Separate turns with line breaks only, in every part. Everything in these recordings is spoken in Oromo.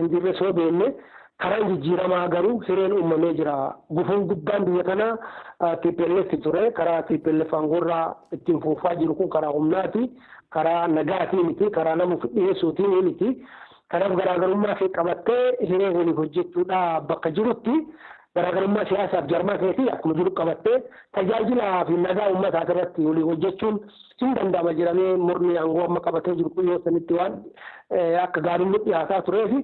hin jirre soo beenne karaan jijjiiramaa garuu hireen uumamee jira. Gufuun guddaan biyya kana TPLF ture. Karaa TPLF aangoorraa ittiin fuufaa jiru kun karaa humnaati. Karaa nagaatii miti. Karaa nama dhiyeessuutiin miti. Kanaaf garaagarummaa ishee qabattee hiree waliif hojjechuudha bakka jirutti garaagarummaa siyaasaaf jarmaa keetii akkuma jiru qabattee tajaajilaa fi nagaa uummataa irratti waliif hojjechuun hin danda'ama jedhamee murni aangoo amma qabatee jiru kun yoo sanitti waan akka gaariin dhiyaataa turee fi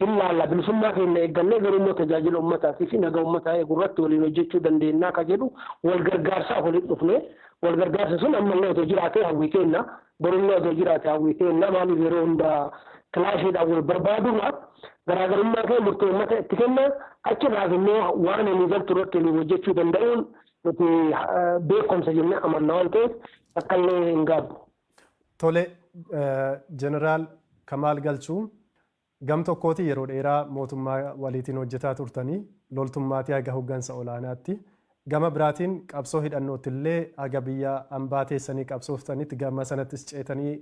hin laalla bilisummaa keenya eeggannee garuu immoo tajaajila uummataatii fi nagaa uummataa eegurratti waliin hojjechuu dandeenya akka jedhu wal gargaarsaaf waliin dhufne wal gargaarsa sun ammallee otoo jiraatee hawwii kenna borullee otoo jiraatee hawwii kenna maaliif yeroo hundaa kilaashiidhaan wal barbaadudha. Garaagarummaa kee murtee uummata itti kenna achirraas immoo waan inni galtu irratti waliin hojjechuu danda'uun nuti beekumsa jennee amanna waan ta'eef akkallee hin gaabbu.
Tole Jeneraal Kamaal Galchuu gam tokkooti yeroo dheeraa mootummaa waliitiin hojjetaa turtanii loltummaatii haga hoggansa olaanaatti gama biraatiin qabsoo hidhannootti illee haga biyya ambaa teessanii qabsooftanitti gama sanattis ceetanii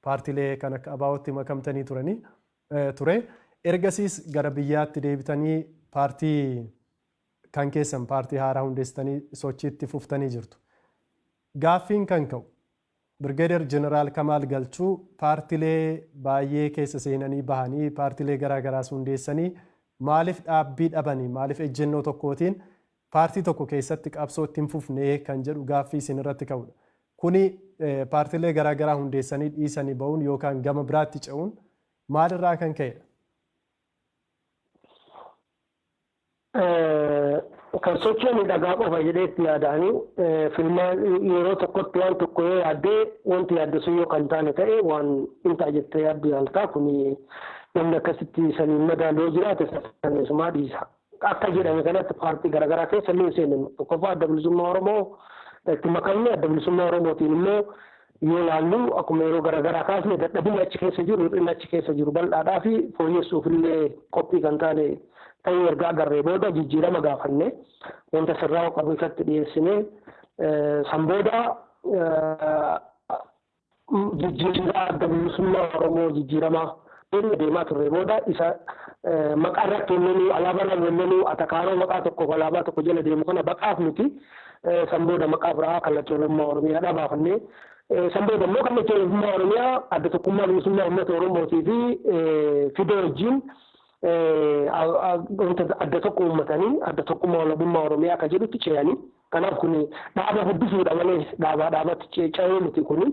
paartiilee kan akka abaawootti makamtanii ture. Ergasiis gara biyyaatti deebitanii paartii kan keessan paartii haaraa hundeessitanii sochiitti fuftanii jirtu. Gaaffiin kan ka'u Birgeeder Jeneraal Kamaal Galchuu paartiilee baay'ee keessa seenanii bahanii paartiilee garaagaraas hundeessanii maaliif dhaabbii dhabanii maaliif ejjennoo tokkootiin paartii tokko keessatti qabsoo ittiin fufnee kan jedhu gaaffii isin irratti ka'udha. Kuni paartiilee garaagaraa hundeessanii dhiisanii ba'uun yookaan gama biraatti ce'uun maalirraa kan ka'edha?
Kan sochoon dhagaa qofa jedheetti yaadanii filmaan yeroo tokkotti waan tokko yoo yaaddee wanti yaadde sun yoo kan taane ta'e waan intaa jettee yaaddu yaaltaa kuni namni akkasitti saniin madaaloo jiraate saffisannisumaa dhiisa. Akka jedhame kanatti paartii garaagaraa keessa illee seenan tokkoffaa adda bilisummaa Oromoo itti makamne adda bilisummaa Oromootiin immoo yoo laallu akkuma yeroo garaagaraa kaasne dadhabinni achi keessa jiru hir'inni achi keessa jiru bal'aadhaa fi fooyyessuuf illee qophii kan taane ta'ee ergaa agarree booda jijjiirama gaafanne wanta sirraa qabu ifatti dhiyeessine san booda jijjiirama adda bilisummaa Oromoo jijjiirama deemaa turre booda isa maqaa irratti walloluu alaabaa irratti walloluu atakaaroo maqaa tokko alaabaa tokko jala deemu kana baqaaf nuti san booda maqaa biraa kallacha Oromummaa Oromiyaadhaa baafannee san booda immoo kallacha Oromummaa Oromiyaa adda tokkummaa bilisummaa uummata Oromootii fi fidee wajjin adda tokko uummatanii adda tokkummaa walabummaa Oromiyaa akka jedhutti ce'anii kanaaf kun dhaaba guddisuudha malee dhaabatti ce'ee miti kun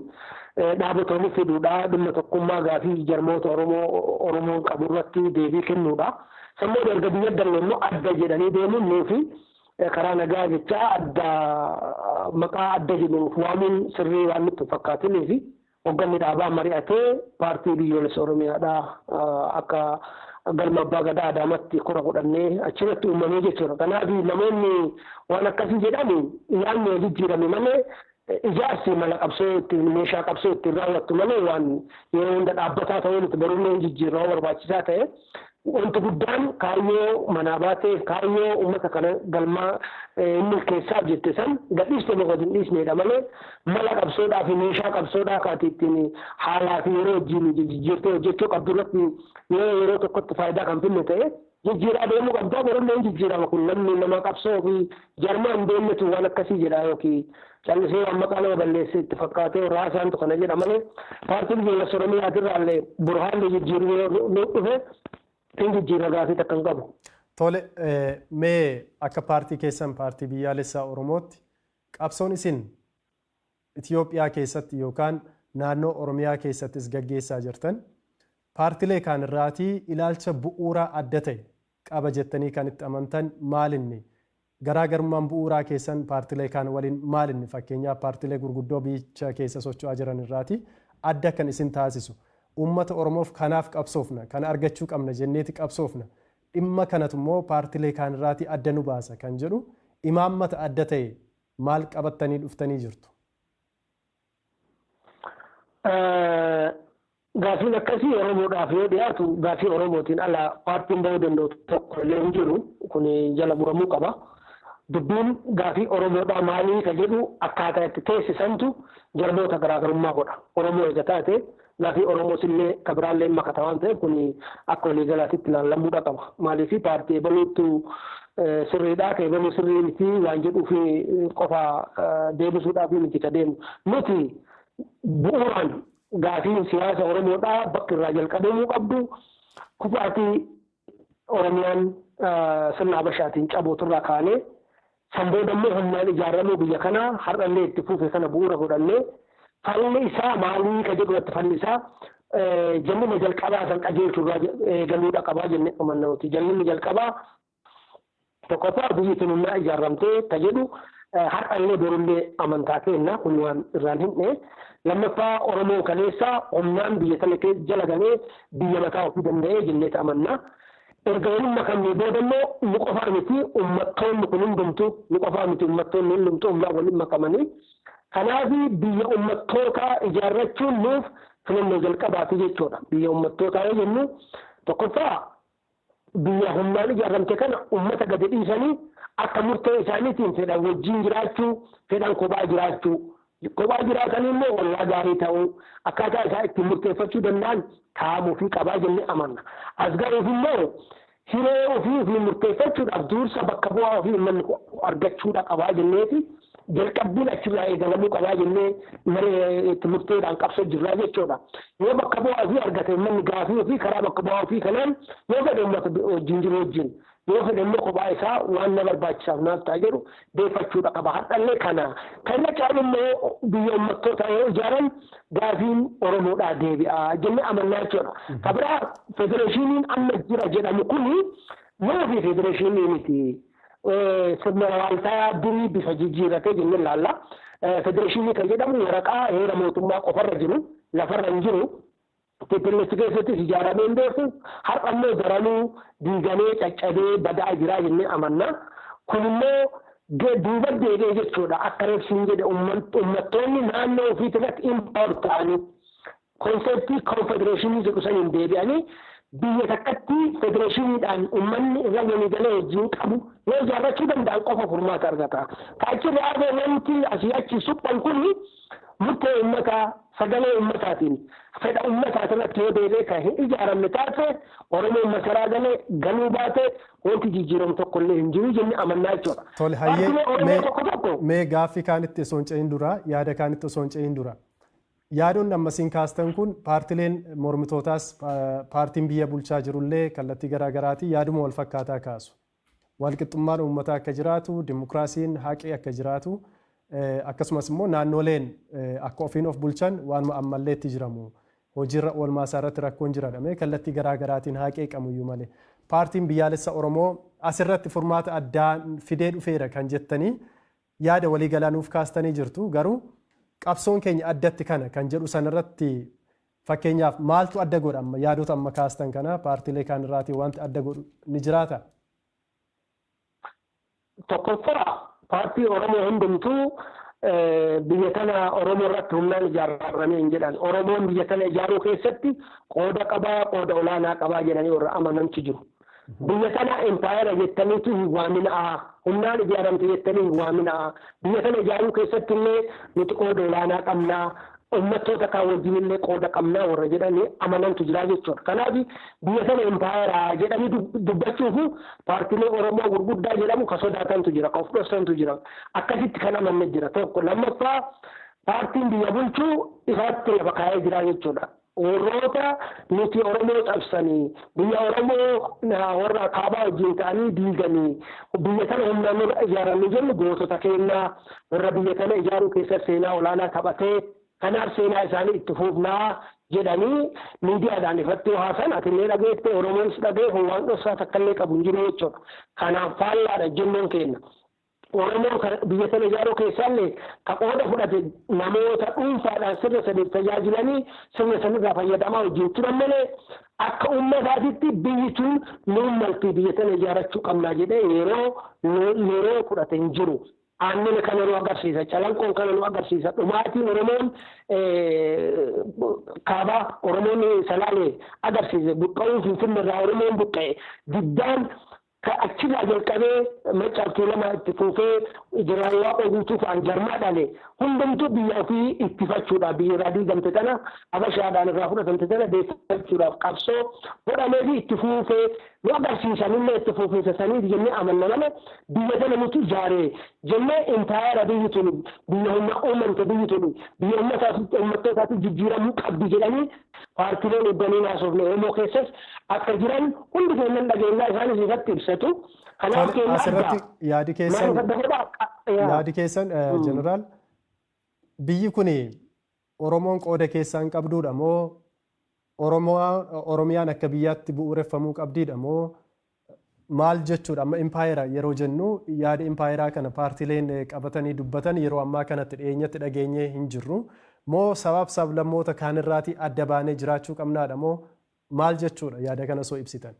dhaabatoonni fiduudha dhimma tokkummaa gaafii jarmoota Oromoo qabu irratti deebii kennuudha. Sammuu erga biyya darbe immoo adda jedhanii deemuun nuufi karaa nagaa jechaa adda maqaa adda jedhuuf waamuun sirrii waan nutti fakkaatinii fi hoogganni dhaabaa mari'atee paartii biyyoolessa Oromiyaadhaa akka galma abbaa gadaa Adaamatti kora godhannee achirratti uumamee jechuudha. Kanaaf namoonni waan akkasii jedhani yaadni jijjiirame malee ijaarsi mala qabsoo ittiin meeshaa qabsoo ittiin raawwattu malee waan yeroo hunda dhaabbataa ta'ee nuti baruuleen jijjiirraa barbaachisaa ta'e wanti guddaan kaayyoo manaa baatee kaayyoo uummata kana galmaa inni keessaaf jette san gadhiiste boqotu hin dhiisneedha malee mala qabsoodhaa fi meeshaa qabsoodhaa kaati ittiin haalaa fi yeroo wajjin jijjiirtee hojjechuu qabdu irratti yeroo tokkotti faayidaa kan finne ta'e jijjiiraa deemuu qabdaa baruuleen jijjiirama kun namni nama qabsoo fi jarmaa hin deemnetu waan akkasii jedha yookiin callisee waan maqaa nama balleessee itti fakkaatee raasaantu kana jedha malee paartiin biyyoolessa Oromiyaatirraallee burhaanni jijjiiruu yoo dhufe hin jijjiirra gaafii takkan qabu.
Tole mee akka paartii keessan paartii biyyaalessaa Oromootti qabsoon isin Itoophiyaa keessatti yookaan naannoo Oromiyaa keessattis gaggeessaa jirtan paartilee kaan irraatii ilaalcha bu'uuraa adda ta'e qaba jettanii kan itti amantan maalinni? Garaagarummaan bu'uuraa keessan paartilee kaan waliin maalinni? Fakkeenyaaf paartilee gurguddoo biyya keessa socho'aa jiran irraatii adda kan isin taasisu uummata Oromoof kanaaf qabsoofna kana argachuu qabna jenneeti qabsoofna dhimma kanatu immoo paartilee kaan irraatii adda nu baasa kan jedhu imaammata adda ta'e maal qabattanii dhuftanii jirtu?
Gaafiin akkasii Oromoodhaaf yoo dhiyaatu gaafii Oromootiin ala paartiin bahuu danda'u tokko illee hin jiru kun jala muramuu qaba. Dubbiin gaafii Oromoodhaa maalii ka jedhu akkaataa itti teessisantu jarmoota garaagarummaa godha. Oromoo eega taate gaafii Oromoo sillee kabiraallee makata waan ta'eef kun akka walii galaatitti ilaallamuudha qaba. Maaliif paartii ebaluutu sirriidhaa ka ebaluu sirrii miti waan jedhuuf qofa deebisuudhaaf miti ka deemu. Nuti bu'uuraan gaafiin siyaasa Oromoodhaa bakka irraa jalqabamuu qabdu kufaatii Oromiyaan sirna Habashaatiin cabooturraa kaanee san booda immoo humnaan ijaaramuu biyya kanaa har'allee itti fufe kana bu'uura godhannee falli isaa maalii ka jedhu irratti falli isaa jallina jalqabaa san qajeelchurraa galuudha qabaa jennee amannamuti. Jallinni jalqabaa tokkoffaa biyyi tun humnaa ijaaramtee ka jedhu har'allee borullee amantaa kenna kun waan irraan hinne. Lammaffaa Oromoo kaleessaa humnaan biyya sana jala galee biyya mataa ofii danda'ee jennee amanna. Erga walummaa kanneen booda immoo nu qofaa miti uummattoonni kun hundumtu nu qofaa miti uummattoonni hundumtu humnaa waliin makamanii. Kanaaf biyya uummattootaa ijaarrachuun nuuf filannoo jalqabaati jechuudha. Biyya uummattootaa yoo jennu tokkoffaa biyya humnaan ijaaramte kana uummata gadi dhiisanii akka murtee isaaniitiin fedhan wajjin jiraachuu fedhan kophaa jiraachuu. Kophaa jiraatanii immoo ollaa gaarii ta'uu akkaataa isaa ittiin murteeffachuu danda'an kaa'amuu fi qabaa jennee amanna. As garuuf immoo hiree ofii murteeffachuudhaaf dursa bakka bu'aa ofii uummanni argachuudha qabaa jenneeti jalqabbiin achirraa eegalamuu qabaa jennee itti murteedhaan qabsoo jirraa jechuudha. Yoo bakka bu'aa ofii argate uummanni gaafii ofii karaa bakka bu'aa ofii kanaan yoo fedhe uummata wajjin jiru wajjin yoo fedhe immoo kophaa isaa waan na barbaachisaaf naaf ta'a jedhu beeffachuudha qaba. Hadhallee kana kana caalu immoo biyya uummattoota yoo ijaaran gaafiin Oromoodhaa deebi'a jennee amannaa jechuudha. Kabiraa federeeshiniin amma jira jedhamu kuni yoo fi federeeshinii miti sirna waaltaa durii bifa jijjiirratee jennee ilaalla. Federeeshinii kan jedhamu waraqaa heera mootummaa qofarra jiru lafarra hin jiru. Teepilleetti keessattis ijaaramee hin beeku har'a immoo daranuu diigamee caccabee badaa jira jennee amanna. Kun immoo duuba deebi'ee jechuudha akka reefsiin jedhe uummattoonni naannoo ofiitti irratti impaawar ta'anii konseptii konfedereeshinii jedhu saniin deebi'anii biyya takkatti federeeshiniidhaan uummanni irra walii galee wajjin qabu yoo ijaarrachuu danda'an qofa furmaata argata. Kaachirri aadee wanti asii achi suphan kuni murtee uummataa sagalee uummataatiin fedha uummataa irratti yoo deebi'ee kan hin ijaaramne taate Oromoon masaraa galee galuu baate wanti jijjiiramu tokko illee hin jiru jennee amannaa jechuudha.
Tole hayyee mee gaaffii kaanitti osoo hin ce'in dura yaada kaanitti osoo hin ce'in dura yaadonni ammasiin kaastan kun paartileen mormitootaas paartiin biyya bulchaa jirullee kallattii garaagaraatiin yaaduma wal fakkaataa kaasu. Walqixxummaan uummataa akka jiraatu, dimokiraasiin haqee akka jiraatu akkasumas immoo naannoleen akka ofiin of bulchan waanuma ammallee itti jiramu. Hojiirra oolmaa isaa irratti rakkoon jiraadhame kallattii garaagaraatiin haqee qabuyyuu malee. Paartiin biyyaalessa Oromoo asirratti furmaata addaa fidee dhufeera kan jettanii yaada waliigalaa nuuf kaastanii jirtu garuu qabsoon keenya addatti kana kan jedhu sanarratti fakkeenyaaf maaltu adda godha amma yaadota amma kaastan kana paartiilee kaan irraatii wanti adda godhu ni jiraata?
Tokkoffaa paartii Oromoo hundumtuu biyya kana Oromoo irratti humnaan ijaaramee hin jedhan. Oromoon biyya kana ijaaruu keessatti qooda qabaa qooda olaanaa qabaa jedhanii warra amanantu jiru. Biyya kana empaayera jettaniitu hin waaminaa humnaan ijaaramte jettanii hin waaminaa biyya kana ijaaruu keessatti illee nuti qooda olaanaa qabnaa uummattoota kaan wajjin illee qooda qabnaa warra jedhanii amanantu jira jechuudha. Kanaaf biyya kana empaayera jedhanii dubbachuuf paartiilee Oromoo gurguddaa jedhamu ka sodaatantu jira ka of dhoksantu jira akkasitti kan amanne jira tokko. Lammaffaa paartiin biyya bulchuu isaatti lafa kaa'ee jira jechuudha. Warroota nuti Oromoo cabsanii biyya Oromoo warra kaabaa wajjin ta'anii diiganii biyya kana humnaan nurra ijaaramanii jennu gootota keenyaa warra biyya kana ijaaruu keessatti seenaa olaanaa taphatee kanaaf seenaa isaanii itti fufnaa jedhanii miidiyaadhaan ifatti haasan atillee dhageette Oromoonis dhagee waan dhoksaa takkallee qabu hin jiru jechuudha. Kanaaf faallaadha jennoon keenya. Oromoo biyya sana ijaaruu keessallee ka qooda fudhate namoota dhuunfaadhaan sirna saniif tajaajilanii sirna sanirraa fayyadamaa wajjin turan malee akka uummataatitti biyyi tun nuun maltii biyya sana ijaarachuu qabnaa jedhee yeroo fudhate hin jiru. Aannan kana nu agarsiisa, calanqoon kana nu agarsiisa. Dhumaatiin Oromoon kaabaa Oromoon salaalee agarsiise buqqa'uun Finfinnee irraa Oromoon buqqa'e diddaan achirraa jalqabee macaaftuu lama itti fuufee jiraawaa oguutuuf anjarmaa dhale hundumtuu biyya ofii ittifachuudhaaf biyya irraa diigamte tana Habashaadhaan irraa fudhatamte tana deeffachuudhaaf qabsoo godhamee fi itti fuufee nu agarsiisanillee itti fuufinsa sanii jennee amanna malee biyya tana nuti ijaaree jennee intaayara biyyi tuni biyya humna uumamte biyyi tuni biyya uummattootaatti jijjiiramuu qabdi jedhanii paartileen eebbanii naasofne Oromoo keessas akka jiran hundi keenyan dhageenyaa isaanis irratti ibsatu.
Asirratti yaadi keessan jeneraal biyyi kun Oromoon qooda keessaan qabduudha moo Oromiyaan akka biyyaatti bu'uureffamuu qabdiidha moo maal jechuudha amma impaayera yeroo jennu yaada impaayeraa kana paartileen qabatanii dubbatan yeroo ammaa kanatti dhiyeenyatti dhageenyee hin jirru moo sabaaf sablammoota kaanirraatii adda baanee jiraachuu qabnaadha moo maal jechuudha yaada kana soo ibsitan.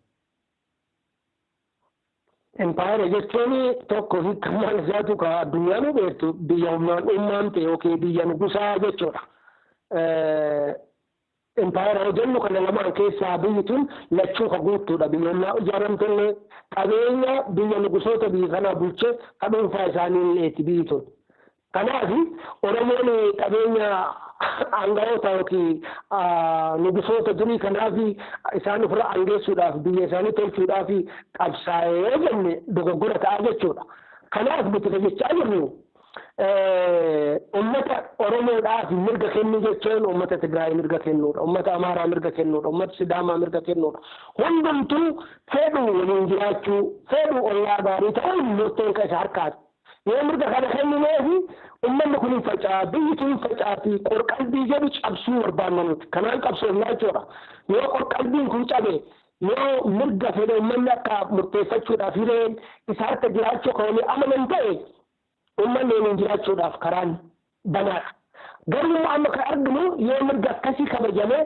Impaayera jechuun tokko hiikkamaan isaatu ka addunyaa nu beektu biyya humnaan uumamte yookiin biyya nugusaa jechuudha. Impaayera yoo jennu kana lamaan keessaa biyyi tun lachuu ka guutuudha biyya humnaa ijaaramtellee qabeenya biyya nugusoota biyya kanaa bulchee ka dhuunfaa isaaniilleeti biyyi tun. Kanaaf Oromoon qabeenya aangawoota yookiin nugusoota durii kanaaf isaan ofirraa aangeessuudhaaf biyya isaanii tolchuudhaaf qabsaa'ee jenne dogoggora ta'a jechuudha. Kanaaf nuti jechaa jirru ummata Oromoodhaaf mirga kennuu jechuun ummata Tigraay mirga kennuudha, ummata Amaaraa mirga kennuudha, ummata Sidaamaa mirga kennuudha. Hundumtuu fedhuu waliin jiraachuu, fedhuu ollaa gaarii ta'uun murteen isa harkaati. Yoo mirga kana kennineefi ummanni kun hin faca'aa biyyi tun hin faca'aati qorqalbii jedhu cabsuu barbaanna nuti kanaan qabsoofnaa jechuudha. Yoo qorqalbiin kun cabe yoo mirga fedhe ummanni akka murteeffachuudhaaf hireen isa harka jiraachuu kan walii amanan ta'e ummanni waliin jiraachuudhaaf karaan banaadha. Garuu amma kan arginu yoo mirga akkasii kabajame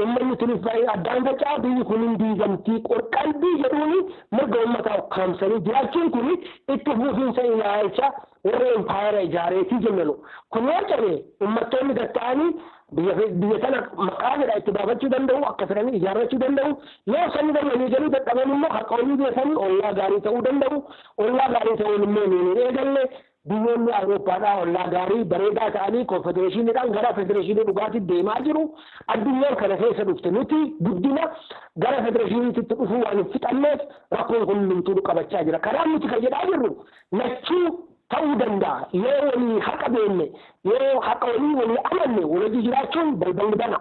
ummanni tunis baay'ee addaan faca'aa biyyi kun hin diigamtii qorqalbii jedhuuni mirga uummataa ukkaamsanii jiraachuun kun itti fufiinsa ilaalcha warra impaayera ijaareetii jennanu. Kun yoo cabe uummattoonni gatta'anii biyya tana maqaa jedha itti baafachuu danda'u akka fedhanii ijaarrachuu danda'u yoo sanii darbanii jedhuu dadhaban immoo haqa olii beekanii ollaa gaarii ta'uu danda'u ollaa gaarii ta'uun immoo niin eegalle biyyoonni Awurooppaadhaa ollaa gaarii bareedaa ta'anii konfedereeshiniidhaan gara federeeshinii dhugaatii deemaa jiru addunyaan kana keessa dhufte nuti guddina gara federeeshiniitti dhufuu waan hin fixanneef rakkoon kun hundumtuu nu qabachaa jira. Kanaan nuti kan jedhaa jirru lachuu ta'uu danda'a yoo walii haqa beenne yoo haqa walii amanne walii jiraachuun balballi bana.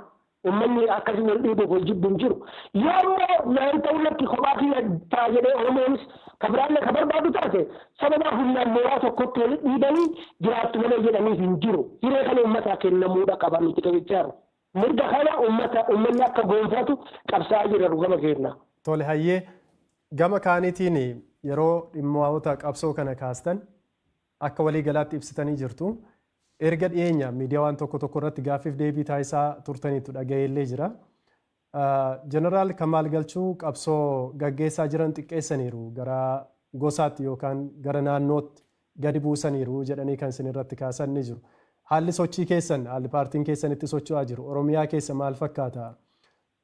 Ummanni akkasii wal dhiibuuf wal jibbuun jiru. Yoo immoo naan ta'uu lakki kophaa kiyya ta'a jedhee Oromoonis kabiraallee ka barbaadu taate sababa humnaan mooraa tokkotti wal dhiibanii jiraattu malee jedhanii hin jiru. Hiree kana uummataa kennamuudha qaba nuti qabichaa mirga kana uummanni akka gonfatu qabsaa'aa jira gama keenya.
Tole hayyee gama kaaniitiin yeroo dhimmoota qabsoo kana kaastan akka walii galaatti ibsitanii jirtu. Erga dhiyeenya miidiyaa waan tokko irratti gaaffiif deebii taasisaa turtaniitu dhagayeellee jira. Jeneraal Kamaal Galchuu qabsoo gaggeessaa jiran xiqqeessaniiru gara gosaatti yookaan gara naannootti gadi buusaniiru jedhanii kan isin irratti kaasan ni jiru. Haalli sochii keessan haalli paartiin keessan itti socho'aa jiru Oromiyaa keessa maal fakkaata?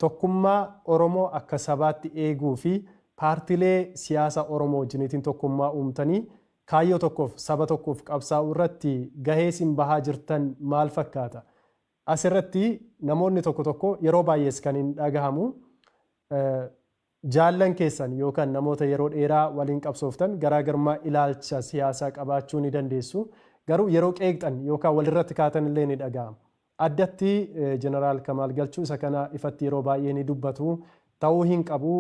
Tokkummaa Oromoo akka sabaatti eeguu fi paartilee siyaasa Oromoo wajjiniitiin tokkummaa uumtanii kaayyoo tokkoof saba tokkoof qabsaa'uu irratti gahee isin bahaa jirtan maal fakkaata? Asirratti namoonni tokko yeroo baay'ees kan hin dhagahamu jaallan keessan yookaan namoota yeroo dheeraa waliin qabsooftan garaagarummaa ilaalcha siyaasaa qabaachuu ni dandeessu. Garuu yeroo qeeqxan yookaan walirratti kaatan illee ni dhagahama. Addatti Jeneraal Kamaal Galchuu isa kana ifatti yeroo baay'ee ni dubbatu. Ta'uu hin qabu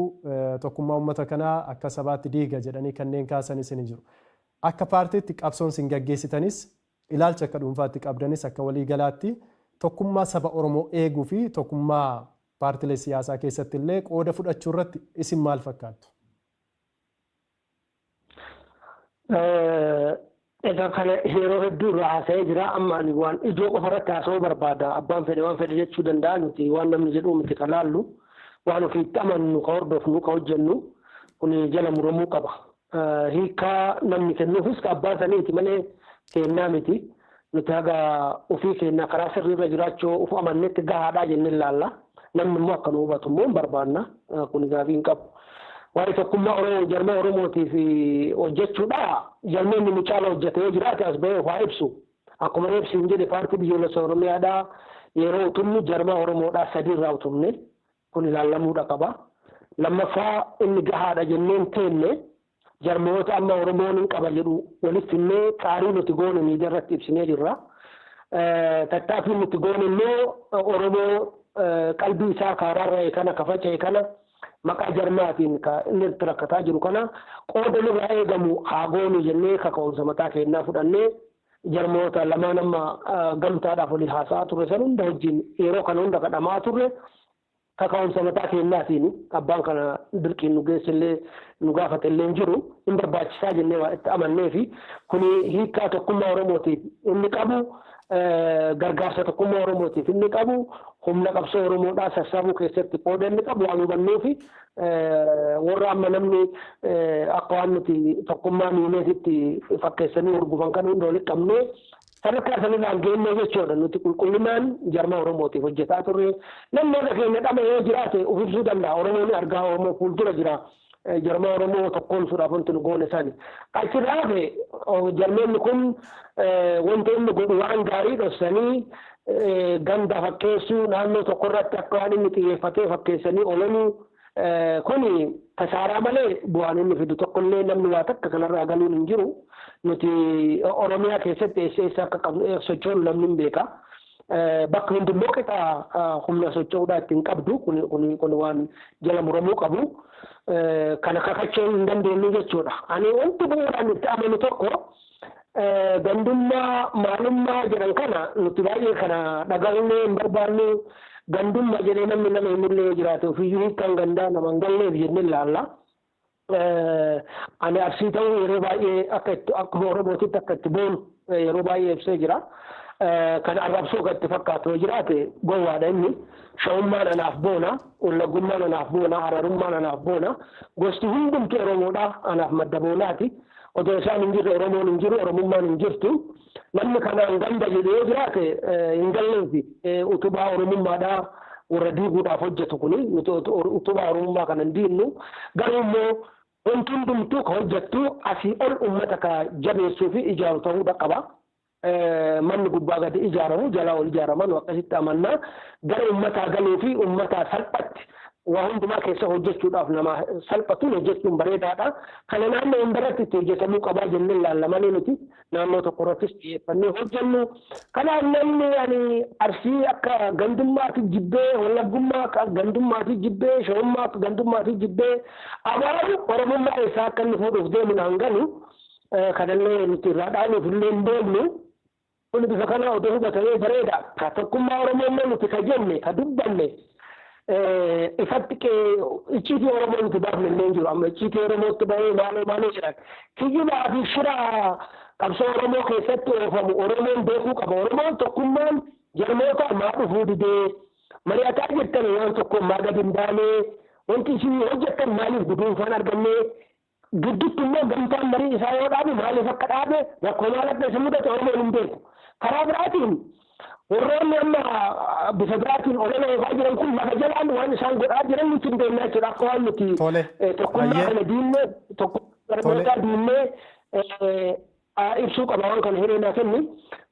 tokkummaa uummata kanaa akka sabaatti diiga jedhanii kanneen kaasanis ni jiru. Akka paartiitti qabsoon isin gaggeessitanis ilaalcha akka dhuunfaatti qabdanis akka waliigalaatti tokkummaa saba Oromoo eeguu fi tokkummaa paartilee siyaasaa keessatti illee qooda fudhachuu irratti isin maal fakkaattu?
Egaa kana yeroo hedduu irraa haasa'ee jira amma waan ijoo qofa irratti haasa'uu barbaada abbaan fedhe waan fedhe jechuu danda'a nuti waan namni jedhu miti kan laallu waan ofiitti amannu ka hordofnu ka hojjennu kun jala muramuu qaba. Hiikaa namni kennuufis abbaa saniiti malee kennaa miti. Nuti haga ofii keenya karaa sirriirra jiraachuu of amannetti gahaadhaa jennee ilaalla. Namni immoo akka nu hubatu immoo hin barbaanna. Kun gaafii hin qabu. waa'ee tokkummaa Oromoo jarma Oromootiif hojjechuudha jarmeen inni caala hojjetee jiraate as bahee waa ibsu akkuma ibsin jedhe paartii biyyoolessa Oromiyaadhaa yeroo utumnu jarma Oromoodhaa sadii irraa utumne kun ilaalamuudha qaba. Lammaffaa inni gahaadha jenneen teenne jarmoota amma Oromoon hin qaba jedhu walitti illee qaarii nuti goone miidiyaa irratti ibsinee jirra. Tattaaffii nuti goone immoo Oromoo qalbii isaa kaaraarra kana kafaca'e kana maqaa jarmaatiin ka inni itti rakkataa jiru kana qooda nurraa eegamu haa goonu jennee kaka'umsa mataa keenyaa fudhannee jarmoota lamaan amma gamtaadhaaf walii haasa'aa turre san hunda wajjin yeroo kana hunda kadhamaa turre kaka'umsa mataa keenyaatiin abbaan kana dirqiin nu geessillee nu gaafatellee hin jiru hin barbaachisaa jennee waa itti amannee fi kuni hiikaa tokkummaa Oromootiif inni qabu gargaarsa tokkummaa Oromootiif inni qabu humna qabsoo Oromoodhaa sassaabuu keessatti qooda inni qabu waan hubannee fi warra amma namni akka waan nuti tokkummaa miineetitti fakkeessanii urgufan kan hunda walitti qabnee sadarkaa sanirraan geennee jechuudha nuti qulqullinaan jarma Oromootiif hojjetaa turre namni irra keenya dhama yoo jiraate uf ibsuu danda'a Oromoon argaa Oromoo fuuldura jira jarma Oromoo tokkoomsuudhaaf wanti nu goone sani achirraa hafe jarmeenni kun wanti inni godhu waan gaarii dhoksanii ganda fakkeessuu naannoo tokkorratti akka waan inni xiyyeeffatee fakkeessanii oolanii kuni kasaaraa malee bu'aan inni fidu tokkollee namni waa takka kanarraa galuun hin jiru nuti Oromiyaa keessatti eessa akka qabnu sochoonu namni hin beeka. Bakka hundummoo qixaa humna socho'uudhaa ittiin qabdu kun waan jala muramuu qabu. Kana kakachuu hin dandeenyu jechuudha. Ani wanti bu'uuraan itti amanu tokko gandummaa maalummaa jedhan kana nuti baay'ee kana dhaga'uunee hin barbaannu gandummaa jedhee namni nama himullee jiraate ofiiyyuu hiikkaan gandaa nama hin galleef jennee ilaalla. Ani arsii ta'uu yeroo baay'ee akkuma Oromootitti akka itti boonu yeroo baay'ee ibsee jira. Kan arrabsuu kan itti fakkaatu yoo jiraate gowwaadha inni sha'ummaan anaaf boona wallagummaan anaaf boona hararummaan anaaf boona gosti hundumtu Oromoodhaa anaaf madda boonaati otoo isaan hin jirre Oromoon hin jiru Oromummaan hin jirtu namni kanaan ganda jedhee yoo jiraate hin galleefi utubaa Oromummaadhaa warra diiguudhaaf hojjetu kuni utubaa Oromummaa kana hin diinnu garuu immoo wanti hundumtuu ka hojjettu asii ol uummata ka jabeessuu fi ijaaru ta'uu qaba. Manni gubbaa gadi ijaaramu jalaa ol ijaaraman akkasitti amannaa gara uummataa galuu fi uummataa salphatti waa hundumaa keessa hojjechuudhaaf nama salphatuun hojjechuun bareedaadha. Kana naannoo hundarratti itti hojjetamuu qabaa jennee ilaallamanii nuti naannoo tokko irrattis xiyyeeffannee hojjennu. Kanaaf namni ani arsii akka gandummaatti jibbee wallaggummaa akka gandummaatti jibbee sha'ummaa akka gandummaatti jibbee abaaru Oromummaa isaa akka inni fuudhuuf deemu naan galu kanallee nuti irraa dhaanuuf illee hin deemnu. Kun bifa kana odoo hubatamee bareeda ka tokkummaa Oromoo nuti ka jenne ka dubbanne ifatti icciitii Oromoo nuti baafne illee jiru amma icciitii Oromootti bahee maaloo jedhan kiyyibaa fi shira qabsoo Oromoo keessatti oofamu Oromoon beekuu qaba Oromoon tokkummaan jarmoota maa dhufuu didee mari'ataa jettan waan tokko maa gadi hin baane wanti isin hojjettan maaliif guduunfaan argannee gidduutti immoo gamtaan marii isaa yoo dhaabe maaliif akka dhaabe rakkoo maal akka isa mudate Oromoon hin beeku. Karaa biraatiin warroonni amma bifa biraatiin olola oofaa jiran kun lafa jalaan waan isaan godhaa jiran nuti hin beeknaa jechuudha akka waan nuti tokkummaa kana diinnee tokkummaa diinnee ibsuu qaba waan kana hireenaa kenni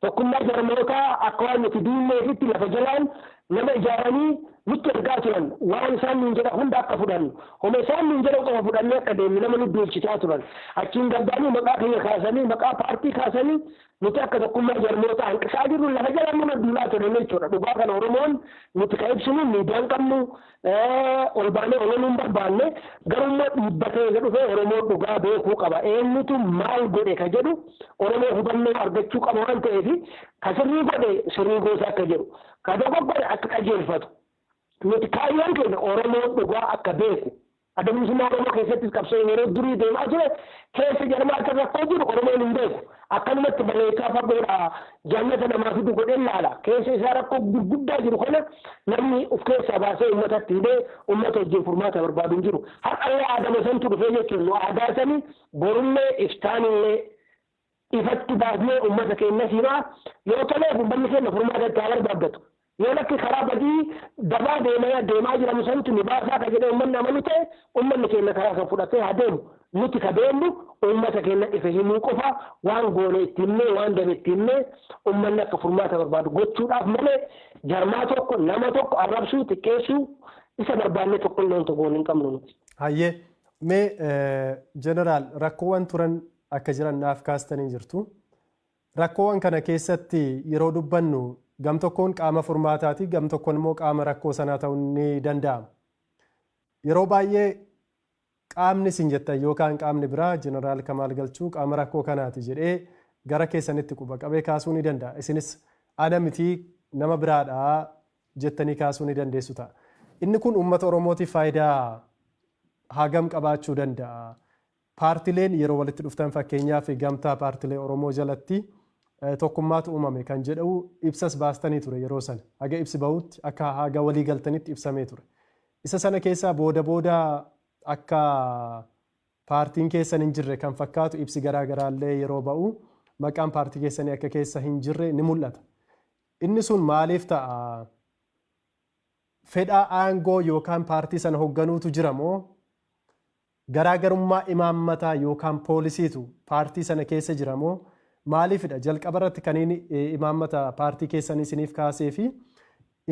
tokkummaa jarmootaa akka waan nuti diinneefitti lafa jalaan nama ijaaranii nutti ergaa turan waan isaan nuun jedha hunda akka fudhannu homa isaan nuun jedha qofa fudhannee akka deemnu nama nu beeksisaa turan achiin gaddaanii maqaa kiyya kaasanii maqaa paartii kaasanii nuti akka tokkummaa jarmoota hanqisaa jirru lafa jalaan nama duulaa turan jechuudha dhugaa kana Oromoon nuti ka ibsinu miidiyaan qabnu ol baanee ololuun barbaanne garummaa dhiibbatee dhufee Oromoon dhugaa beekuu qaba eenyutu maal godhe ka jedhu Oromoo hubannoo argachuu qaba waan ta'eef ka sirrii godhe sirrii goosa akka jedhu ka dogoggore akka qajeelfatu nuti kaayyoon keenya Oromoon dhugaa akka beeku adamsummaa Oromoo keessatti qabsoo yeroo durii deemaa ture keessa jarmaata rakkoo jiru Oromoon hin beeku akkanumatti barreessaa fagoodha jannata namaa fidu godhee ilaala keessa isaa rakkoo gurguddaa jiru kana namni of keessaa baasee uummatatti hidhee uummata wajjin furmaata barbaadu hin jiru har'allee aadama santu dhufee jechuun nu aadaa sanii borullee iftaanillee ifatti baasnee uummata keenya simaa yoo tolee uummanni keenya furmaata itti haa barbaaddatu yoo lakki karaa badii dabaa deemaa jiramu santu ni baasaa ka jedhee uummanni amanu ta'e uummanni keenya karaa kan fudhatee haa deemu nuti ka deemnu uummata keenya ifa himuu qofa waan goone itti himnee waan dabe itti himnee uummanni akka furmaata barbaadu gochuudhaaf malee jarmaa tokko nama tokko arrabsuu xiqqeessuu isa barbaannee tokko illee wanta goone hin qabnu nuti.
Hayyee mee jeneraal rakkoowwan turan akka jiran naaf kaastanii jirtu. Rakkoowwan kana keessatti yeroo dubbannu gam tokkoon qaama furmaataati gam tokkoon immoo qaama rakkoo sanaa ta'uu ni danda'ama. Yeroo baay'ee qaamni isin jettan yookaan qaamni biraa jeneraal Kamaal Galchuu qaama rakkoo kanaati jedhee gara keessanitti quba qabee kaasuu ni danda'a. Isinis ana miti nama biraadhaa jettanii kaasuu ni dandeessu ta'a. Inni kun uummata Oromootiif faayidaa hagam qabaachuu danda'a. Paartileen yeroo walitti dhuftan fakkeenyaaf gamtaa paartilee Oromoo jalatti tokkummaatu uumame kan jedhu ibsas baastanii ture yeroo sana. Haga ibsi bahutti akka haga walii galtanitti ibsamee ture. Isa sana keessaa booda akka paartiin keessan hin jirre kan fakkaatu ibsi garaa garaallee yeroo ba'u maqaan paartii keessanii akka keessa hin jirre ni mul'ata. Inni sun maaliif ta'a? Fedhaa aangoo yookaan paartii sana hoogganuutu jira moo garaagarummaa imaammataa yookaan poolisiitu paartii sana keessa jira moo maaliifidha? Jalqaba irratti kan inni imaammata paartii keessanii isiniif kaasee fi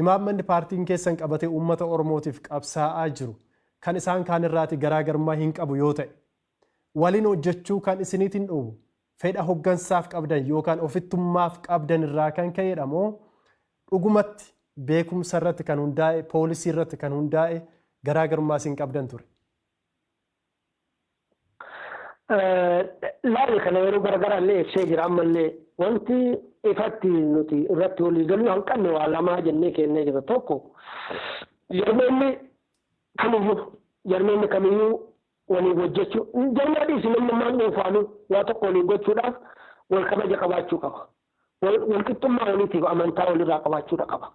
imaammanni paartiin keessan qabatee uummata Oromootiif qabsaa'aa jiru kan isaan kaan irraati garaagarummaa hin qabu yoo ta'e waliin hojjechuu kan isiniitiin dhufu fedha hoggansaaf qabdan yookaan ofittummaaf qabdan irraa kan ka'edha moo dhugumatti beekumsa irratti kan hundaa'e poolisii irratti kan hundaa'e garaagarummaa isin qabdan ture?
Laali kana yeroo garaagaraallee ibsee jira ammallee wanti ifatti nuti irratti walii galuu hanqanne waa lamaa jennee kennee jira. Tokko jarmeenni kamiyyuu walii hojjechuu jarmaa dhiisi namummaan dhuunfaanuu waa tokko walii gochuudhaaf wal kabaja qabaachuu qaba. Wal qixxummaa waliitiif amantaa walirraa qabaachuudha qaba.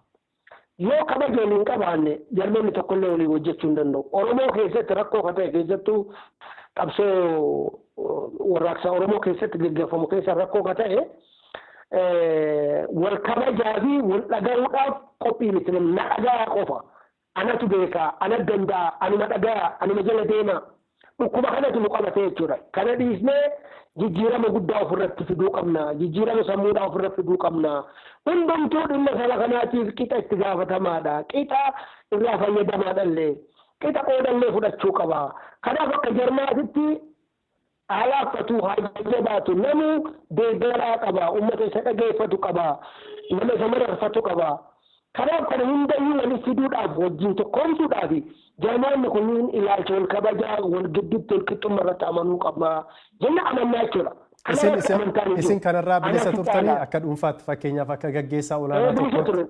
Yoo kabaja waliin qabaanne jarmeenni tokkollee walii hojjechuu hin danda'u. Oromoo keessatti rakkoo kan ta'e keessattuu qabsoo warraaqsa Oromoo keessatti gaggeeffamu keessa rakkoo kan ta'e wal kabajaa fi wal dhaga'uudhaaf qophii miti na dhaga'a qofa. Anatu beekaa, ana danda'a, anuma dhaga'a, anuma jala deema. Dhukkuba kanatu nu qabate jechuudha. Kana dhiisnee jijjiirama guddaa ofirratti fiduu qabna. Jijjiirama sammuudhaa ofirratti fiduu qabna. Hundumtuu dhimma saba kanaatiif qixa itti gaafatamaadha. Qixa irraa fayyadamaadhallee. Qixa qoodallee fudhachuu qaba. Kanaaf akka jarmaatitti alaaffatu haajabaatu namu deeggaraa qaba. Uummata isa dhageeffatu qaba. Nama isa mararfatu qaba. Kanaaf kana hundayyuu walitti fiduudhaaf wajjin tokkoomsuudhaaf jarmoonni kunniin ilaalcha wal kabajaa wal gidduutti wal qixxummaa irratti amanuu qaba. Jenna amannaa jechuudha.
Isin kanarraa bilisa turtanii akka dhuunfaatti fakkeenyaaf akka gaggeessaa olaanaa tokkotti.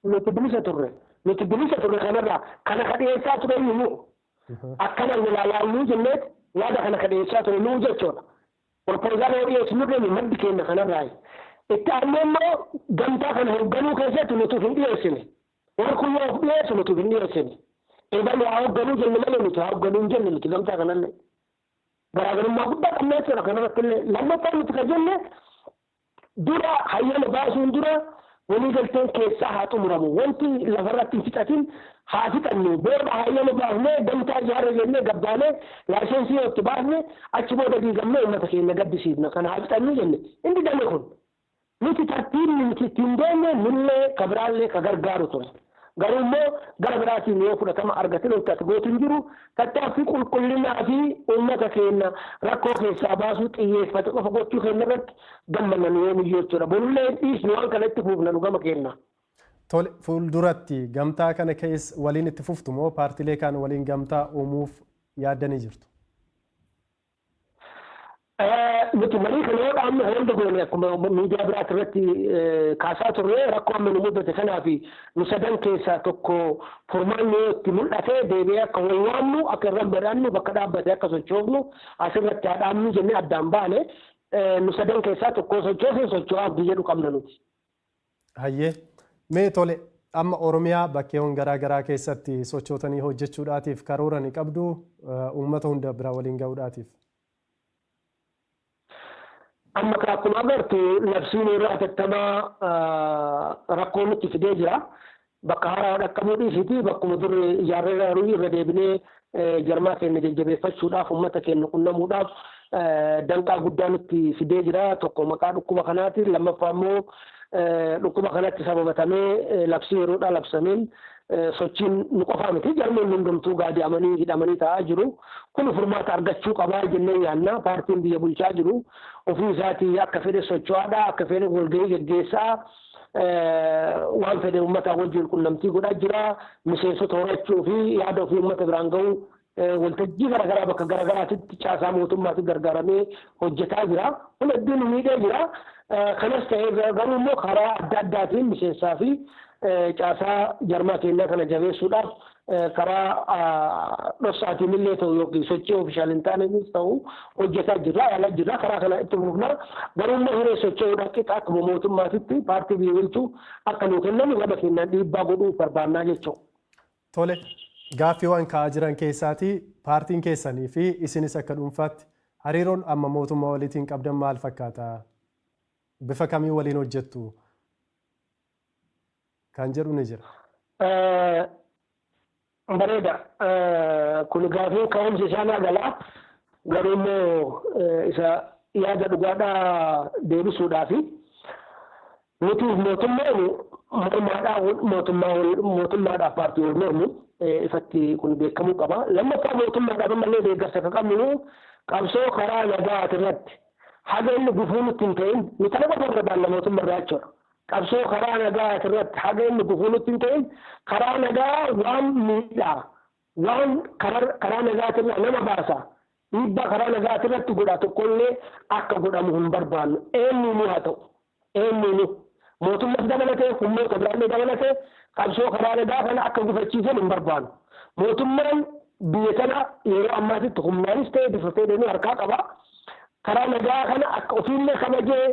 Nuti bilisa turre. Nuti bilisa turre kanarraa kana kadheessaa ture nu akkana ilaalaalluu jenneet yaada kana kadheessaa ture nu jechuudha. Proposaalii dhiyeessu nurre maddi keenya kanarraa. Itti aanee immoo gamtaa kana hoogganuu keessatti nuti hin dhiyeessine. Warri kun yoo dhiyeessu nuti hin dhiyeessine. Eegalu haa hoogganuu jenne malee nuti haa hoogganuu hin jenne nuti gamtaa kanallee. Garaagarummaa guddaa qabna jechuudha kanarratti illee. Lammaffaa nuti kan jenne dura hayyama baasuun dura walii galteen keessaa haa xumuramu. Wanti lafarratti hin fixatin haa fixannu. Booda hayyama baafnee gamtaa ijaarre jennee gabbaanee laayisensii itti baafnee achi booda diigamnee uummata keenya gaddisiifna. Kana haa fixannu jenne. Inni dame kun. Nuti tartiibni nuti ittiin deemne nullee ka biraallee ka gargaaru ture. Garuu immoo gara biraatiin yoo fudhatama argate nuti ati gootu hin jiru tattaaffii qulqullinaa fi uummata keenya rakkoo keessaa baasuu xiyyeeffate qofa gochuu keenya irratti gammannan yoomiyyuu jechuudha. Bonullee dhiisnu waan kana itti fuufna nu gama keenya.
Tole fuulduratti gamtaa kana keessa waliin itti fuftu moo paartilee kaan waliin gamtaa uumuuf yaaddanii jirtu?
Nuti marii kana yoo dhaabne hunda goone akkuma miidiyaa biraati irratti kaasaa turre rakkoo amma nu mudate kanaaf nu sadan keessaa tokko furmaanni yoo itti mul'ate deebi'ee akka wal waamnu akka irra badhaannu bakka dhaabbate akka sochoofnu asirratti haa dhaabnu jennee addaan baane nu sadan keessaa tokko sochoofee socho'aaf jedhu qabna nuti.
Hayyee mee tole amma Oromiyaa bakkeewwan garaa garaa keessatti sochootanii hojjechuudhaatiif karoora ni qabdu uummata hunda bira waliin ga'uudhaatiif.
amma akkuma agartu labsiin irraa tattamaa rakkoon itti fidee jira. Bakka haaraa dhaqqabuu dhiisiti bakkuma durre ijaarree irra deebinee jarmaa keenya jajjabeeffachuudhaaf uummata keenya qunnamuudhaaf danqaa guddaa nutti fidee jira. Tokko maqaa dhukkuba kanaati, lammaffaa immoo dhukkuba kanatti sababatamee labsii yeroodhaa labsameen sochiin nu qofaa miti jarmoonni hundumtuu gaadi'amanii hidhamanii taa'aa jiru. Kun furmaata argachuu qabaa jennee yaadna. Paartiin biyya bulchaa jiru ofii isaatii akka fedhe socho'aadha, akka fedhe walgahii geggeessaa. Waan fedhe uummata wajjin qunnamtii godhaa jira. Miseensota horachuu fi yaada ofii uummata biraan ga'uu waltajjii garaagaraa bakka garaagaraatitti caasaa mootummaatti gargaaramee hojjetaa jira. Kun hedduun miidhee jira. Kanas ta'ee garuu immoo karaa adda addaatiin miseensaa fi caasaa jarmaa keenyaa kana jabeessuudhaaf karaa dhoksaatiin illee ta'u yookiin sochii oofishaal hin taanes ta'u hojjetaa jirra, yaalaa jirra. Karaa kana itti fufna. Garuu immoo hiree socho'uudhaan qixa akkuma mootummaatitti paartii biyya bulchuu akka nuu kennamu gaba keenyaan dhiibbaa godhuu barbaannaa jechuudha.
Tole, gaaffiiwwan ka'aa jiran keessaatii paartiin keessanii fi isinis akka dhuunfaatti hariiroon amma mootummaa waliitiin qabdan maal fakkaata? Bifa kamiin waliin hojjettu? Kan jedhu ni jira.
Bareeda. Kun gaafiin ka'umsi isaa nagalaa. Garuu immoo isa yaada dhugaadhaa deebisuudhaafi nuti mootummaadhaaf paartii wal mormu ifatti kun beekamuu qaba. Lammaffaa mootummaadhaaf ammallee deeggarsa akka qabnu qabsoo karaa nagaa irratti haga inni gufuu nutti hin ta'in nuti nama barbaadna mootummaa irraa jechuudha. Qabsoo karaa nagaa irratti haga inni gufuu nutti hin ta'in karaa nagaa waan miidhaa waan karaa nagaatirraa nama baasa dhiibbaa karaa nagaatirratti godha tokkollee akka godhamu hin barbaannu. Eenyuun haa ta'u eenyuun mootummaas dabalatee humnoota biraallee dabalatee qabsoo karaa nagaa kana akka gufachiisan hin barbaannu. Mootummaan biyya kana yeroo ammaatitti humnaanis ta'e bifa fedhanii harkaa qaba. Karaa nagaa kana akka ofiillee kabajee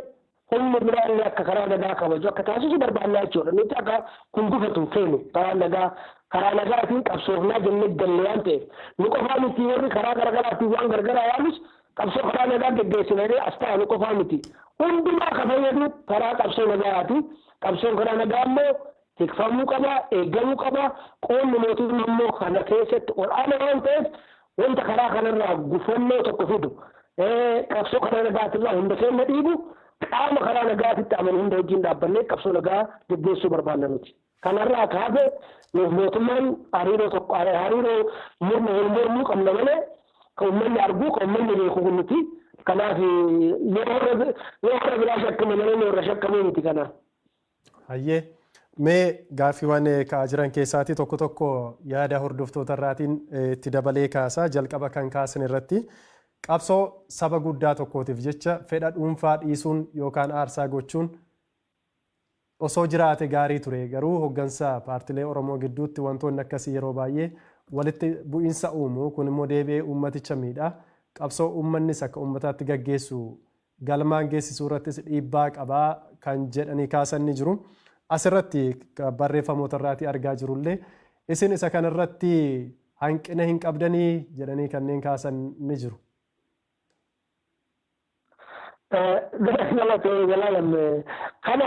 humni biraallee akka karaa nagaa kabaju akka taasisu barbaannaa jechuudha. Nuti akka kun gufatu feenu karaa nagaatiin qabsoofnaa jennee galle waan ta'eef nu qofaa miti warri karaa garaagaraatiin waan gargaraa yaalus qabsoo karaa nagaa geggeessinee as ta'a nu qofaa miti. Hundumaa ka fayyadu karaa qabsoo nagaati. Qabsoon karaa nagaa immoo tikfamuu qaba, eeggamuu qaba. Qoonni mootummaa immoo kana keessatti olaanaa waan ta'eef wanta karaa kanarraa gufannoo tokko fidu. Qabsoo karaa nagaatirraa hunda keenya dhiibu qaama karaa nagaatitti amanu hunda wajjin dhaabbannee qabsoo nagaa geggeessuu barbaanna nuti. Kanarraa kaafe mootummaan hariiroo wal mormuu qabna malee kan uummanni arguu kan uummanni beeku nuti. Kanaaf yoo warra biraa shakkame malee warra shakkamee miti kanaaf.
Hayyee mee gaaffiiwwan ka'aa jiran keessaatii tokko yaada hordoftoota irraatiin itti dabalee kaasaa jalqaba kan kaasan irratti qabsoo saba guddaa tokkootiif jecha fedha dhuunfaa dhiisuun yookaan aarsaa gochuun osoo jiraate gaarii ture. Garuu hoggansa paartilee Oromoo gidduutti wantoonni akkasii yeroo baay'ee walitti bu'iinsa uumu. Kun immoo deebi'ee uummaticha miidha. Qabsoo uummannis akka uummataatti gaggeessu galmaan geessisuu irrattis dhiibbaa qabaa kan jedhanii kaasan ni jiru. Asirratti barreeffamoota irraatii argaa jirullee isin isa kanarratti hanqina hin qabdanii jedhanii kanneen kaasan ni jiru.
Kana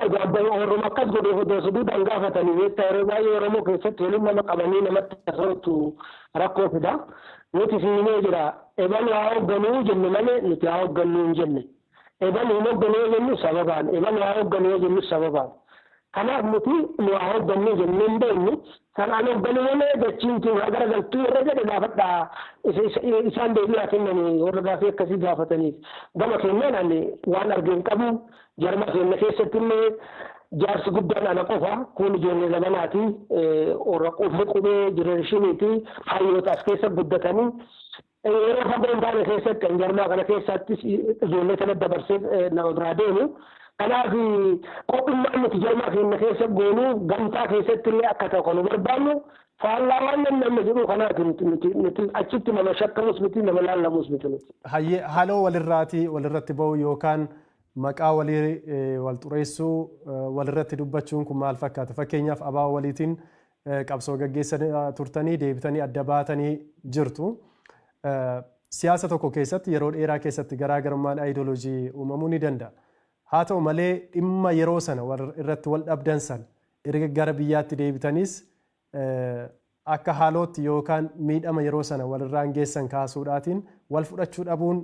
Oromoo akkas godhee hodoo suduudhaan gaafatanii jecha yeroo baay'ee Oromoo keessatti waliin nama qabanii namatti taasisu rakkoo fida. Nuti siinee jira. Eban haa hoogganuu jenne malee nuti haa hooggannuu hin jenne. Eban hin hoogganuu jennu sababaan. Eban haa hoogganuu jennu sababaan. Kanaaf nuti nu haa hooggannuu jennee hin beeknu. Kanaan hoogganuu malee dachiin tun haa garagaltuu irra jedhe gaafadhaa. Isaan deebii haa kennanii warra gaafii akkasii gaafataniif. Gama keenyaan waan argeen qabu jarma keenya keessatti illee jaarsi guddaan ana qofa kun ijoollee zamanaati warra qubee jireeshiniiti hayyoota as keessa guddatanii yeroo fagoo hin taane keessatti kan jarmaa kana keessattis ijoollee sana dabarsee nama biraa deemu. Kanaaf qophummaan nuti jarmaa keenya keessa goonuu gamtaa keessatti illee akka ta'u kan barbaannu faallaa waan namni jedhu kanaaf nuti achitti nama shakkamus miti nama laallamus miti nuti.
Hayyee haaloo walirratti ba'u yookaan maqaa walii wal xureessuu walirratti dubbachuun kun maal fakkaata? Fakkeenyaaf abaaboo waliitiin qabsoo gaggeessaa turtanii deebitanii adda baatanii jirtu. siyaasa tokko keessatti yeroo dheeraa keessatti garaagarummaan aayidoloojii uumamuu ni danda'a. Haa ta'u malee dhimma yeroo sana irratti wal dhabdan sana erga gara biyyaatti deebitanis akka haalootti yookaan miidhama yeroo sana walirraan geessan kaasuudhaatiin wal fudhachuu dhabuun